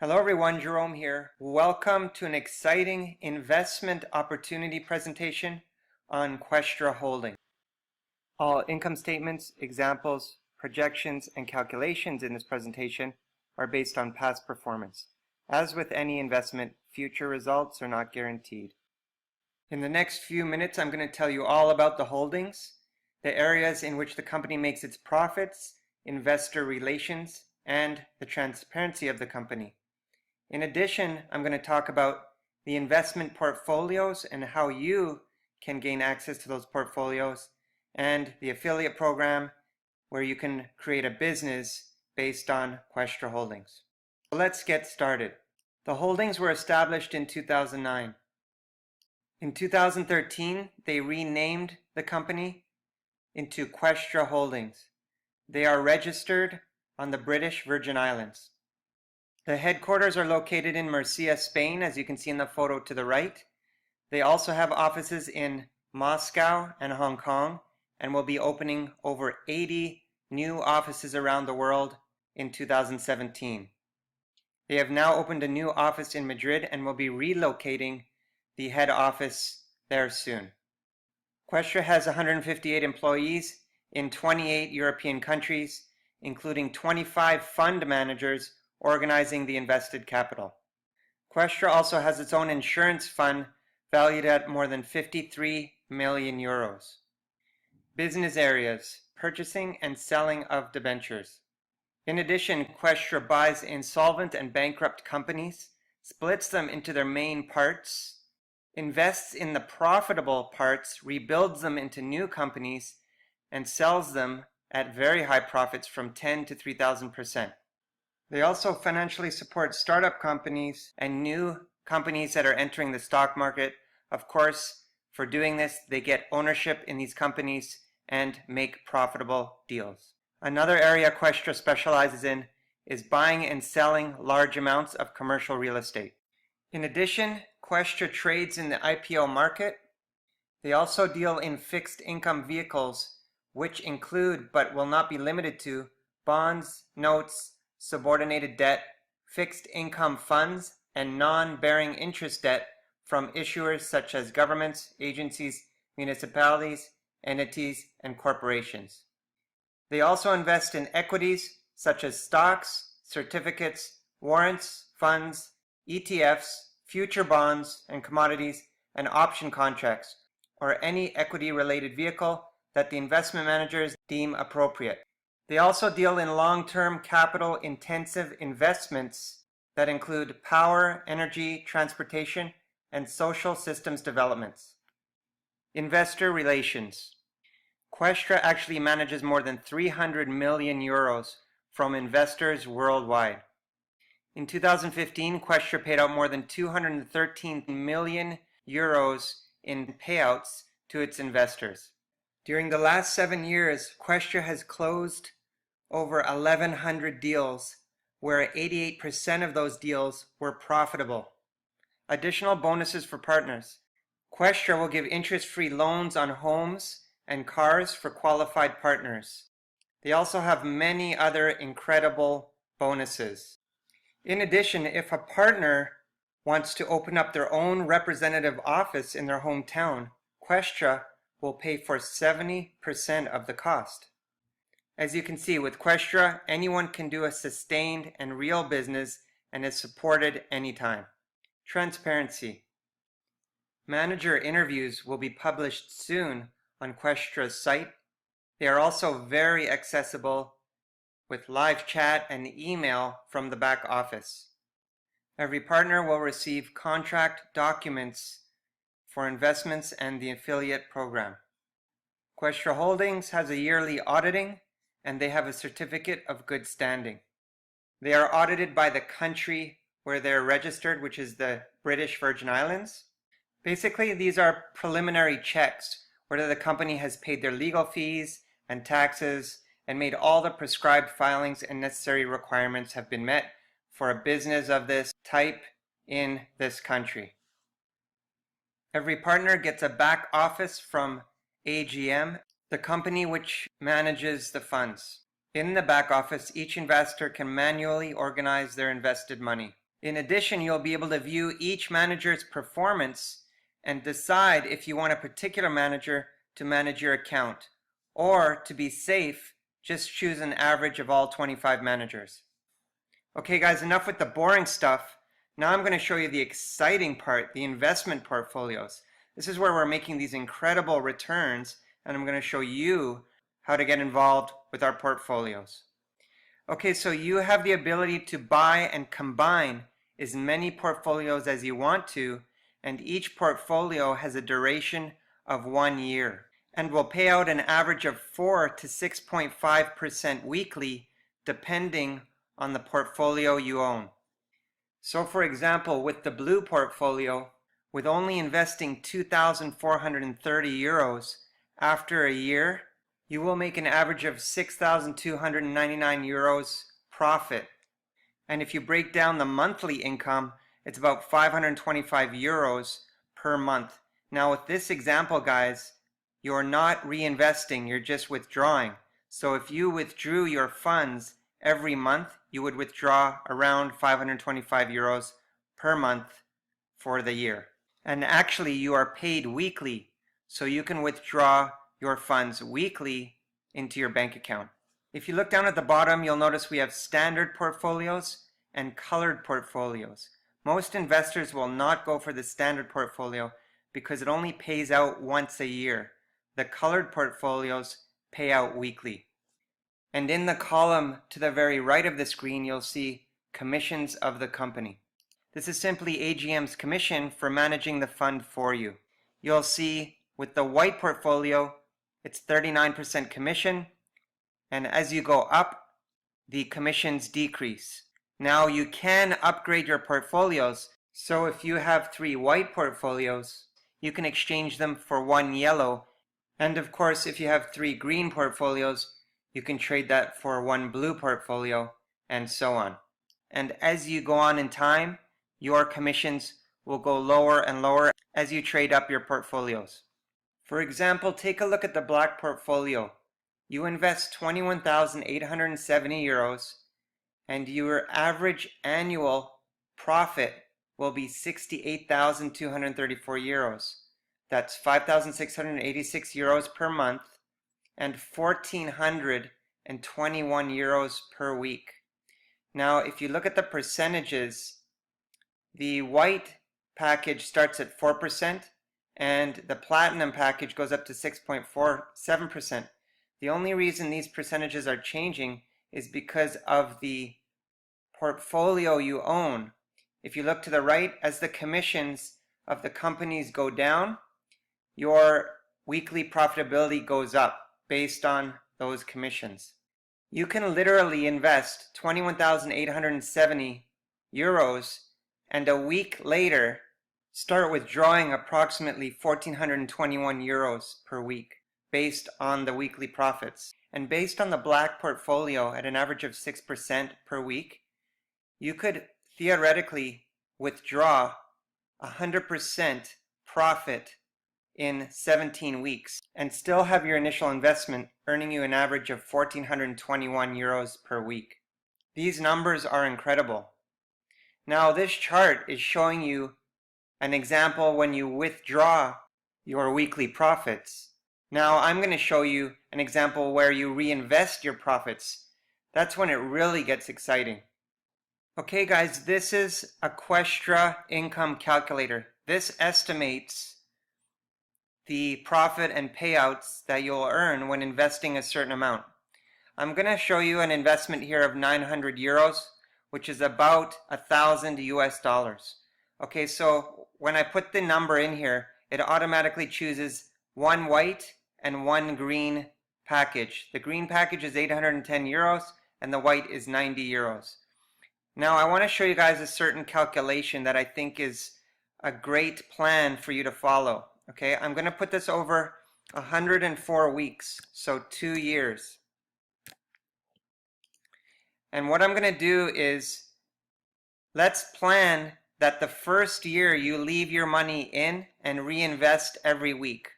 Hello everyone, Jerome here. Welcome to an exciting investment opportunity presentation on Questra Holdings. All income statements, examples, projections, and calculations in this presentation are based on past performance. As with any investment, future results are not guaranteed. In the next few minutes, I'm going to tell you all about the holdings, the areas in which the company makes its profits, investor relations, and the transparency of the company. In addition, I'm going to talk about the investment portfolios and how you can gain access to those portfolios, and the affiliate program where you can create a business based on Questra Holdings. So let's get started. The holdings were established in 2009. In 2013, they renamed the company into Questra Holdings. They are registered on the British Virgin Islands. The headquarters are located in Murcia, Spain, as you can see in the photo to the right. They also have offices in Moscow and Hong Kong, and will be opening over 80 new offices around the world in 2017. They have now opened a new office in Madrid and will be relocating the head office there soon. Questra has 158 employees in 28 European countries, including 25 fund managers organizing the invested capital. Questra also has its own insurance fund valued at more than 53 million euros. Business areas: purchasing and selling of debentures. In addition, Questra buys insolvent and bankrupt companies, splits them into their main parts, invests in the profitable parts, rebuilds them into new companies, and sells them at very high profits from 10 to 3,000%. They also financially support startup companies and new companies that are entering the stock market. Of course, for doing this, they get ownership in these companies and make profitable deals. Another area Questra specializes in is buying and selling large amounts of commercial real estate. In addition, Questra trades in the IPO market. They also deal in fixed income vehicles, which include, but will not be limited to, bonds, notes, subordinated debt, fixed income funds, and non-bearing interest debt from issuers such as governments, agencies, municipalities, entities, and corporations. They also invest in equities such as stocks, certificates, warrants, funds, ETFs, future bonds and commodities, and option contracts, or any equity-related vehicle that the investment managers deem appropriate. They also deal in long-term capital-intensive investments that include power, energy, transportation, and social systems developments. Investor relations. Questra actually manages more than 300 million euros from investors worldwide. In 2015, Questra paid out more than 213 million euros in payouts to its investors. During the last 7 years, Questra has closed over 1,100 deals, where 88% of those deals were profitable. Additional bonuses for partners. Questra will give interest-free loans on homes and cars for qualified partners. They also have many other incredible bonuses. In addition, if a partner wants to open up their own representative office in their hometown, Questra will pay for 70% of the cost. As you can see, with Questra, anyone can do a sustained and real business and is supported anytime. Transparency. Manager interviews will be published soon on Questra's site. They are also very accessible with live chat and email from the back office. Every partner will receive contract documents for investments and the affiliate program. Questra Holdings has a yearly auditing, and they have a certificate of good standing. They are audited by the country where they're registered, which is the British Virgin Islands. Basically, these are preliminary checks whether the company has paid their legal fees and taxes and made all the prescribed filings and necessary requirements have been met for a business of this type in this country. Every partner gets a back office from AGM, the company which manages the funds. In the back office, each investor can manually organize their invested money. In addition, you'll be able to view each manager's performance and decide if you want a particular manager to manage your account, or to be safe, just choose an average of all 25 managers. Okay guys, enough with the boring stuff. Now I'm going to show you the exciting part, the investment portfolios. This is where we're making these incredible returns, and I'm going to show you how to get involved with our portfolios. Okay, so you have the ability to buy and combine as many portfolios as you want to, and each portfolio has a duration of 1 year and will pay out an average of 4 to 6.5% weekly, depending on the portfolio you own. So for example, with the blue portfolio, with only investing 2,430 euros, after a year, you will make an average of 6,299 euros profit. And if you break down the monthly income, it's about 525 euros per month. Now with this example, guys, you're not reinvesting, you're just withdrawing. So if you withdrew your funds every month, you would withdraw around 525 euros per month for the year. And actually you are paid weekly, so you can withdraw your funds weekly into your bank account. If you look down at the bottom, you'll notice we have standard portfolios and colored portfolios. Most investors will not go for the standard portfolio because it only pays out once a year. The colored portfolios pay out weekly. And in the column to the very right of the screen, you'll see commissions of the company. This is simply AGM's commission for managing the fund for you. You'll see with the white portfolio, it's 39% commission, and as you go up, the commissions decrease. Now you can upgrade your portfolios, so if you have 3 white portfolios, you can exchange them for 1 yellow, and of course if you have 3 green portfolios, you can trade that for 1 blue portfolio, and so on. And as you go on in time, your commissions will go lower and lower as you trade up your portfolios. For example, take a look at the black portfolio. You invest 21,870 euros, and your average annual profit will be 68,234 euros. That's 5,686 euros per month and 1,421 euros per week. Now, if you look at the percentages, the white package starts at 4%, and the platinum package goes up to 6.47%. The only reason these percentages are changing is because of the portfolio you own. If you look to the right, as the commissions of the companies go down, your weekly profitability goes up based on those commissions. You can literally invest 21,870 euros and a week later start withdrawing approximately 1,421 euros per week based on the weekly profits. And based on the black portfolio at an average of 6% per week, you could theoretically withdraw 100% profit in 17 weeks and still have your initial investment earning you an average of 1,421 euros per week. These numbers are incredible. Now this chart is showing you an example when you withdraw your weekly profits. Now I'm going to show you an example where you reinvest your profits. That's when it really gets exciting. Okay guys, this is a Questra income calculator. This estimates the profit and payouts that you'll earn when investing a certain amount. I'm going to show you an investment here of 900 euros, which is about 1,000 US dollars. Okay, so when I put the number in here, it automatically chooses 1 white and 1 green package. The green package is 810 euros and the white is 90 euros. Now I want to show you guys a certain calculation that I think is a great plan for you to follow. Okay, I'm going to put this over 104 weeks, so 2 years. And what I'm going to do is, let's plan that the first year you leave your money in and reinvest every week.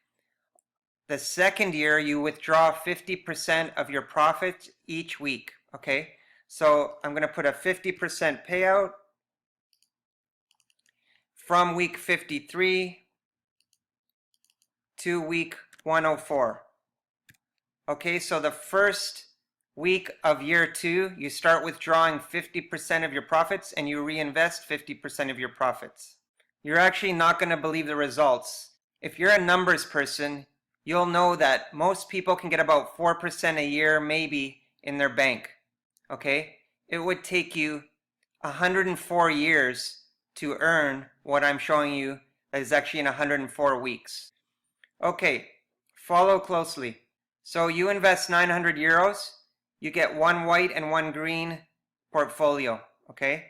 The second year you withdraw 50% of your profits each week. Okay, so I'm going to put a 50% payout from week 53 to week 104. Okay, so the first week of year 2, you start withdrawing 50% of your profits and you reinvest 50% of your profits. You're actually not going to believe the results. If you're a numbers person, you'll know that most people can get about 4% a year maybe in their bank. Okay, it would take you 104 years to earn what I'm showing you that is actually in 104 weeks. Okay, follow closely. So you invest 900 euros, you get one white and one green portfolio, okay?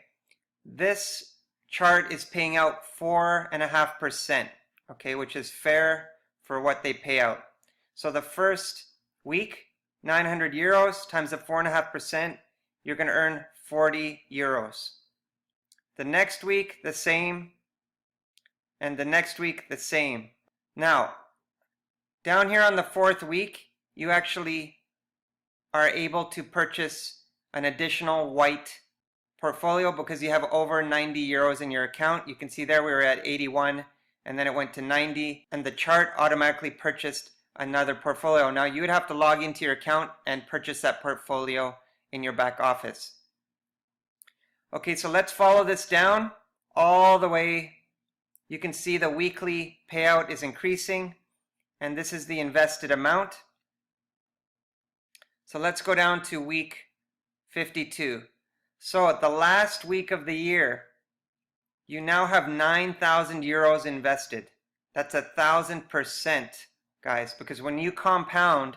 This chart is paying out 4.5%, okay, which is fair for what they pay out. So the first week, 900 euros times the 4.5%, you're going to earn 40 euros. The next week, the same, and the next week, the same. Now, down here on the 4th week, you actually are able to purchase an additional white portfolio because you have over 90 euros in your account. You can see there we were at 81 and then it went to 90 and the chart automatically purchased another portfolio. Now you would have to log into your account and purchase that portfolio in your back office. Okay, so let's follow this down all the way. You can see the weekly payout is increasing and this is the invested amount. So let's go down to week 52. So at the last week of the year, you now have 9,000 euros invested. That's 1,000%, guys, because when you compound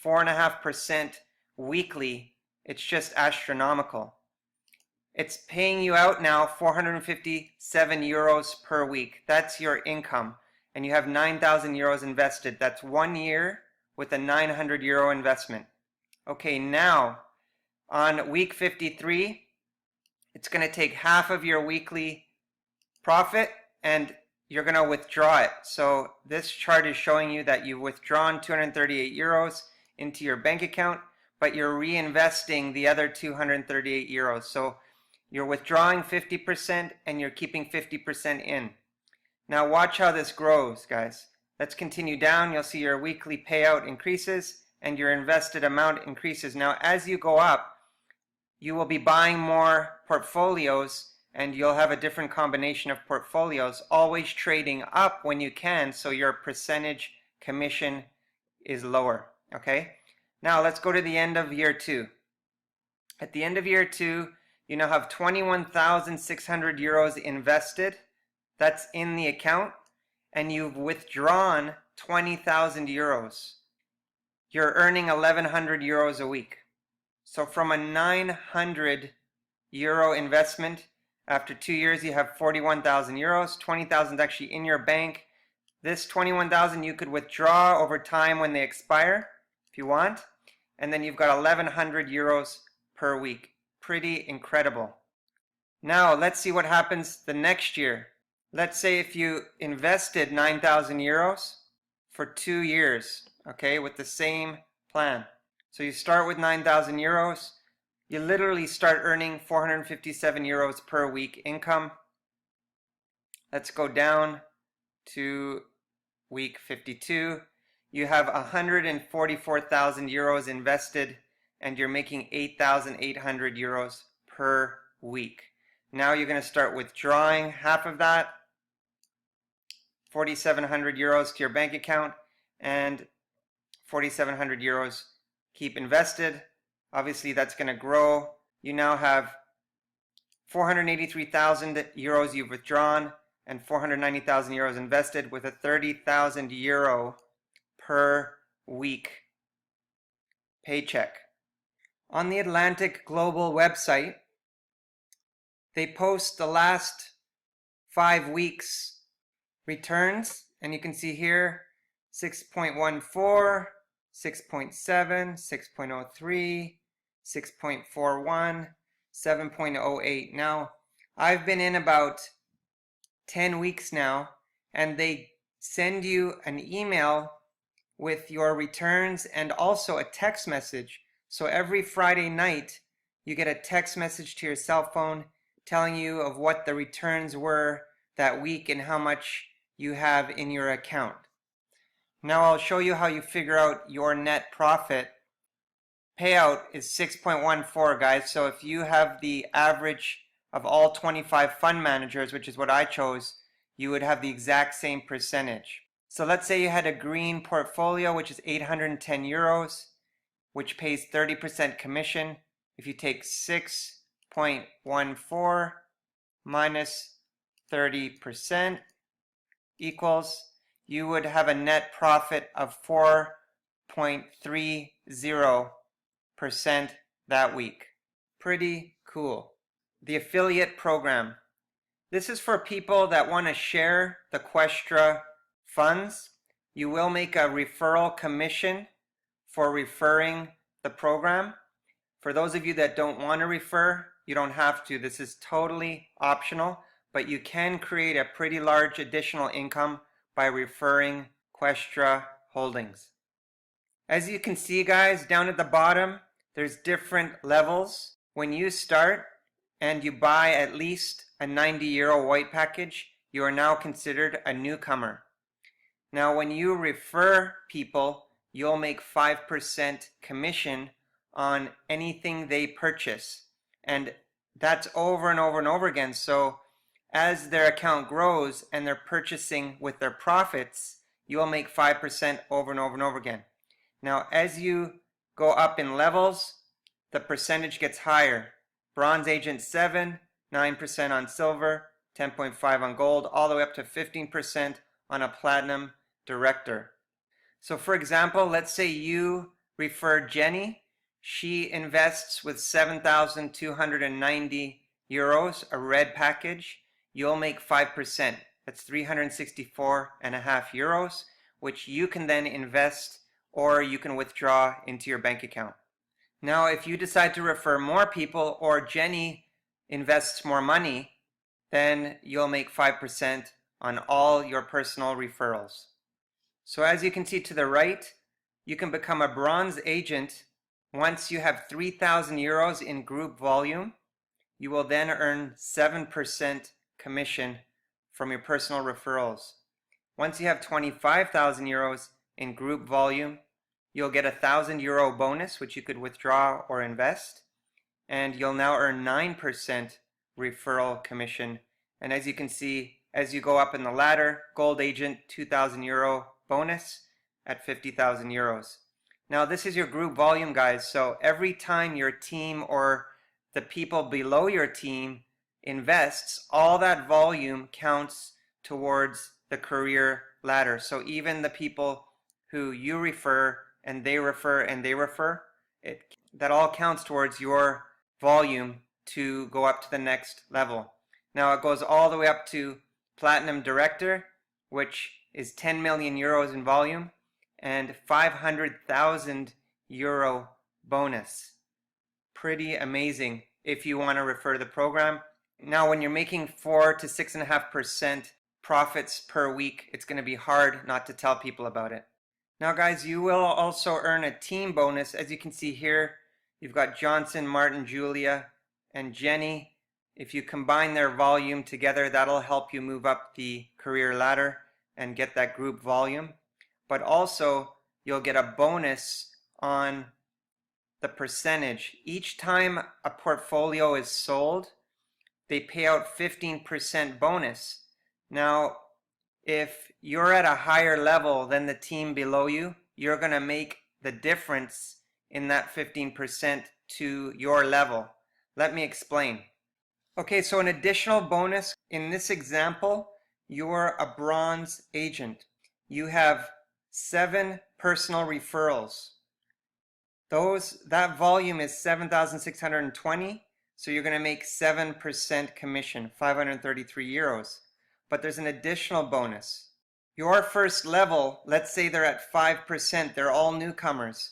4.5% weekly, it's just astronomical. It's paying you out now 457 euros per week. That's your income. And you have 9,000 euros invested. That's 1 year with a 900 euro investment. Okay, now on week 53, it's going to take half of your weekly profit and you're going to withdraw it. So this chart is showing you that you've withdrawn 238 euros into your bank account, but you're reinvesting the other 238 euros. So you're withdrawing 50% and you're keeping 50% in. Now watch how this grows, guys. Let's continue down. You'll see your weekly payout increases and your invested amount increases. Now as you go up, you will be buying more portfolios and you'll have a different combination of portfolios, always trading up when you can so your percentage commission is lower. Okay, now let's go to the end of year 2. At the end of year 2, you now have 21,600 euros invested. That's in the account, and you've withdrawn 20,000 euros. You're earning 1,100 euros a week. So from a 900 euro investment, after 2 years you have 41,000 euros. 20,000 is actually in your bank. This 21,000 you could withdraw over time when they expire if you want. And then you've got 1,100 euros per week. Pretty incredible. Now let's see what happens the next year. Let's say if you invested 9,000 euros for 2 years, okay, with the same plan. So you start with 9,000 euros. You literally start earning 457 euros per week income. Let's go down to week 52. You have 144,000 euros invested and you're making 8,800 euros per week. Now you're going to start withdrawing half of that, 4,700 euros to your bank account, and 4,700 euros keep invested. Obviously that's going to grow. You now have 483,000 euros you've withdrawn and 490,000 euros invested with a 30,000 euro per week paycheck. On the Atlantic Global website, they post the last 5 weeks returns, and you can see here 6.14, 6.7, 6.03, 6.41, 7.08. Now, I've been in about 10 weeks now, and they send you an email with your returns and also a text message. So every Friday night, you get a text message to your cell phone telling you of what the returns were that week and how much you have in your account. Now I'll show you how you figure out your net profit. Payout is 6.14, guys. So if you have the average of all 25 fund managers, which is what I chose, you would have the exact same percentage. So let's say you had a green portfolio, which is 810 euros, which pays 30% commission. If you take 6.14 minus 30% equals, you would have a net profit of 4.30% that week. Pretty cool. The affiliate program. This is for people that want to share the Questra funds. You will make a referral commission for referring the program. For those of you that don't want to refer, you don't have to. This is totally optional, but you can create a pretty large additional income by referring Questra Holdings. As you can see, guys, down at the bottom, there's different levels. When you start and you buy at least a 90 euro white package, you are now considered a newcomer. Now, when you refer people, you'll make 5% commission on anything they purchase. And that's over and over and over again. So as their account grows and they're purchasing with their profits, you'll make 5% over and over and over again. Now, as you go up in levels, the percentage gets higher. Bronze agent 7, 9% on silver, 10.5 on gold, all the way up to 15% on a platinum director. So for example, let's say you refer Jenny. She invests with 7,290 euros, a red package. You'll make 5%. That's 364.5 euros, which you can then invest or you can withdraw into your bank account. Now, if you decide to refer more people or Jenny invests more money, then you'll make 5% on all your personal referrals. So as you can see to the right, you can become a bronze agent once you have 3,000 euros in group volume. You will then earn 7% commission from your personal referrals. Once you have 25,000 euros in group volume, you'll get a 1,000 euro bonus, which you could withdraw or invest, and you'll now earn 9% referral commission. And as you can see, as you go up in the ladder, gold agent 2,000 euro bonus at 50,000 euros. Now this is your group volume, guys. So every time your team or the people below your team invests, all that volume counts towards the career ladder. So even the people who you refer and they refer and they refer, that all counts towards your volume to go up to the next level. Now it goes all the way up to platinum director, which is 10 million euros in volume and 500,000 euro bonus. Pretty amazing if you want to refer the program. Now when you're making 4 to 6.5% profits per week, it's going to be hard not to tell people about it. Now guys, you will also earn a team bonus. As you can see here, you've got Johnson, Martin, Julia, and Jenny. If you combine their volume together, that'll help you move up the career ladder and get that group volume. But also, you'll get a bonus on the percentage. Each time a portfolio is sold, they pay out 15% bonus. Now, if you're at a higher level than the team below you, you're going to make the difference in that 15% to your level. Let me explain. Okay, so an additional bonus, in this example, you're a bronze agent. You have 7 personal referrals. That volume is 7,620, so you're going to make 7% commission, 533 euros. But there's an additional bonus. Your first level, let's say they're at 5%, they're all newcomers.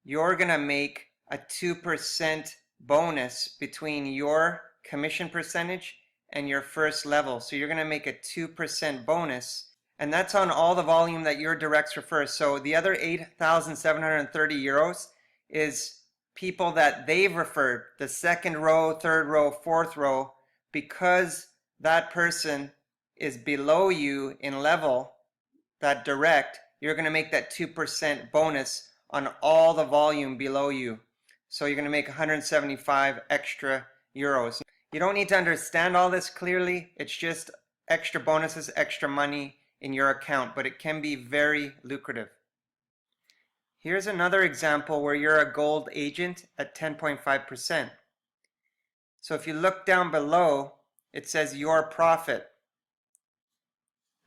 You're going to make a 2% bonus between your commission percentage and your first level. So you're going to make a 2% bonus, and that's on all the volume that your directs refer. So the other 8,730 euros is people that they've referred, the second row, third row, fourth row, because that person is below you in level, that direct, you're going to make that 2% bonus on all the volume below you. So you're going to make 175 extra euros. You don't need to understand all this clearly. It's just extra bonuses, extra money in your account, but it can be very lucrative. Here's another example where you're a gold agent at 10.5%. So if you look down below, it says your profit.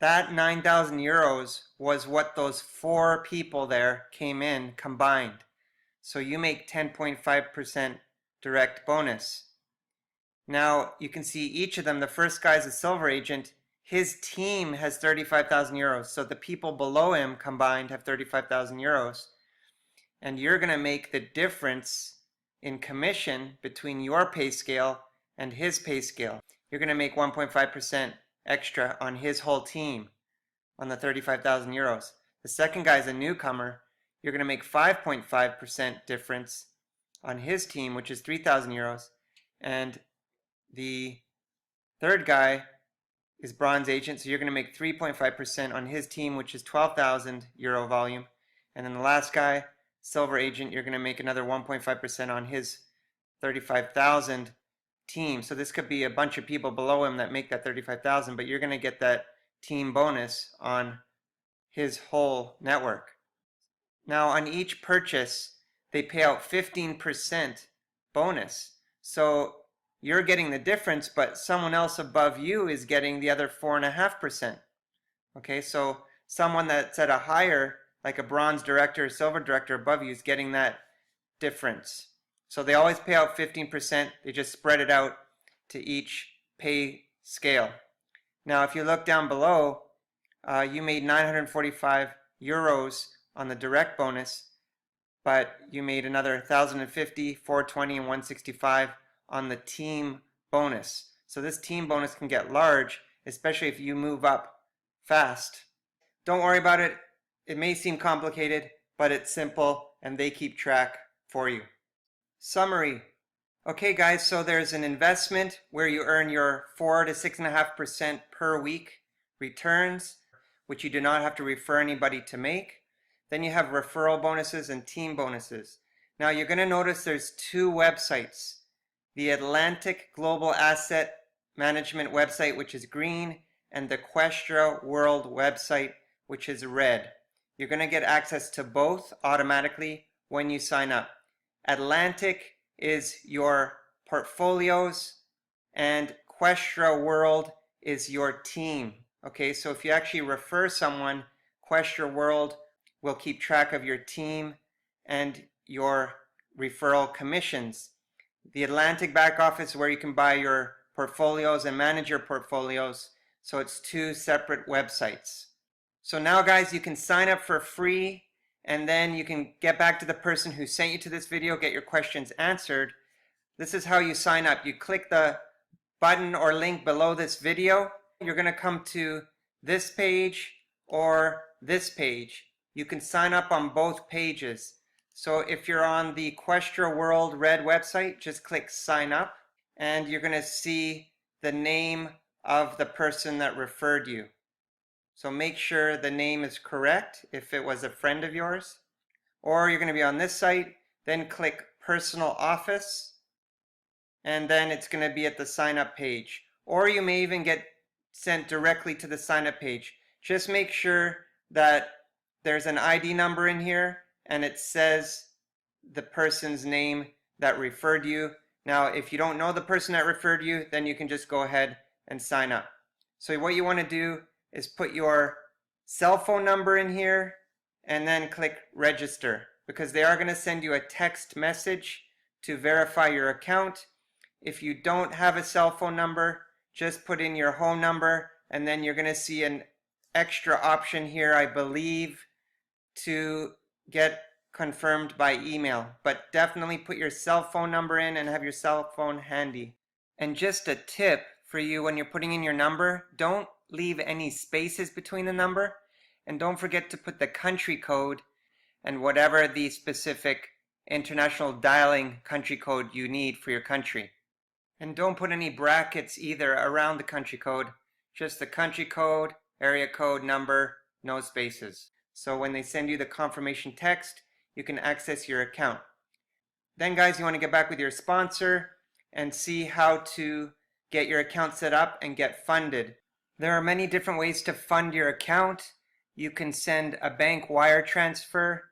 That 9,000 euros was what those 4 people there came in combined. So you make 10.5% direct bonus. Now you can see each of them. The first guy is a silver agent. His team has 35,000 euros. So the people below him combined have 35,000 euros. And you're going to make the difference in commission between your pay scale and his pay scale. You're going to make 1.5% extra on his whole team on the 35,000 euros. The second guy is a newcomer. You're going to make 5.5% difference on his team, which is 3,000 euros. And the third guy is bronze agent, so you're going to make 3.5% on his team, which is 12,000 euro volume. And then the last guy, silver agent, you're going to make another 1.5% on his 35,000 team. So this could be a bunch of people below him that make that 35,000, but you're going to get that team bonus on his whole network. Now on each purchase, they pay out 15% bonus. So you're getting the difference, but someone else above you is getting the other 4.5%. Okay, so someone that's at a higher, like a bronze director or silver director above you, is getting that difference. So they always pay out 15%. They just spread it out to each pay scale. Now if you look down below, you made 945 euros on the direct bonus, but you made another 1,050, 420, and 165 on the team bonus. So this team bonus can get large, especially if you move up fast. Don't worry about it. It may seem complicated, but it's simple and they keep track for you. Summary. Okay guys, so there's an investment where you earn your 4 to 6.5% per week returns, which you do not have to refer anybody to make. Then you have referral bonuses and team bonuses. Now you're going to notice there's 2 websites. The Atlantic Global Asset Management website, which is green, and the Questra World website, which is red. You're going to get access to both automatically when you sign up. Atlantic is your portfolios and Questra World is your team. Okay, so if you actually refer someone, Questra World will keep track of your team and your referral commissions. The Atlantic back office is where you can buy your portfolios and manage your portfolios. So it's 2 separate websites. So now guys, you can sign up for free and then you can get back to the person who sent you to this video, get your questions answered. This is how you sign up. You click the button or link below this video. You're going to come to this page or this page. You can sign up on both pages. So if you're on the Questra World Red website, just click sign up and you're going to see the name of the person that referred you. So make sure the name is correct if it was a friend of yours. Or you're going to be on this site, then click personal office, and then it's going to be at the sign up page. Or you may even get sent directly to the sign up page. Just make sure that there's an ID number in here and it says the person's name that referred you. Now if you don't know the person that referred you, then you can just go ahead and sign up. So what you want to do is put your cell phone number in here and then click register, because they are going to send you a text message to verify your account. If you don't have a cell phone number, just put in your home number and then you're going to see an extra option here, I believe, to get confirmed by email. But definitely put your cell phone number in and have your cell phone handy. And just a tip for you when you're putting in your number, don't leave any spaces between the number, and don't forget to put the country code and whatever the specific international dialing country code you need for your country. And don't put any brackets either around the country code. just the country code, area code, number, no spaces. So when they send you the confirmation text, you can access your account. Then guys, you want to get back with your sponsor and see how to get your account set up and get funded. There are many different ways to fund your account. You can send a bank wire transfer.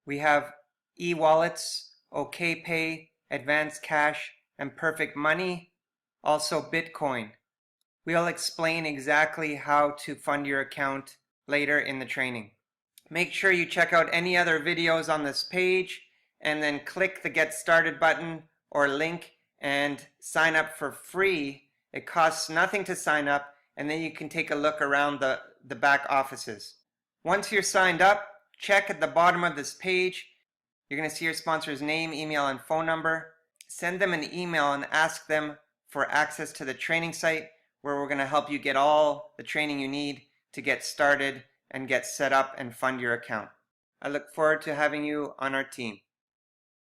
We have e-wallets, OKPay, Advanced Cash, and Perfect Money. Also Bitcoin. We'll explain exactly how to fund your account later in the training. Make sure you check out any other videos on this page and then click the Get Started button or link and sign up for free. It costs nothing to sign up, and then you can take a look around the back offices. Once you're signed up, check at the bottom of this page. You're going to see your sponsor's name, email, and phone number. Send them an email and ask them for access to the training site, where we're going to help you get all the training you need to get started and get set up and fund your account. I look forward to having you on our team.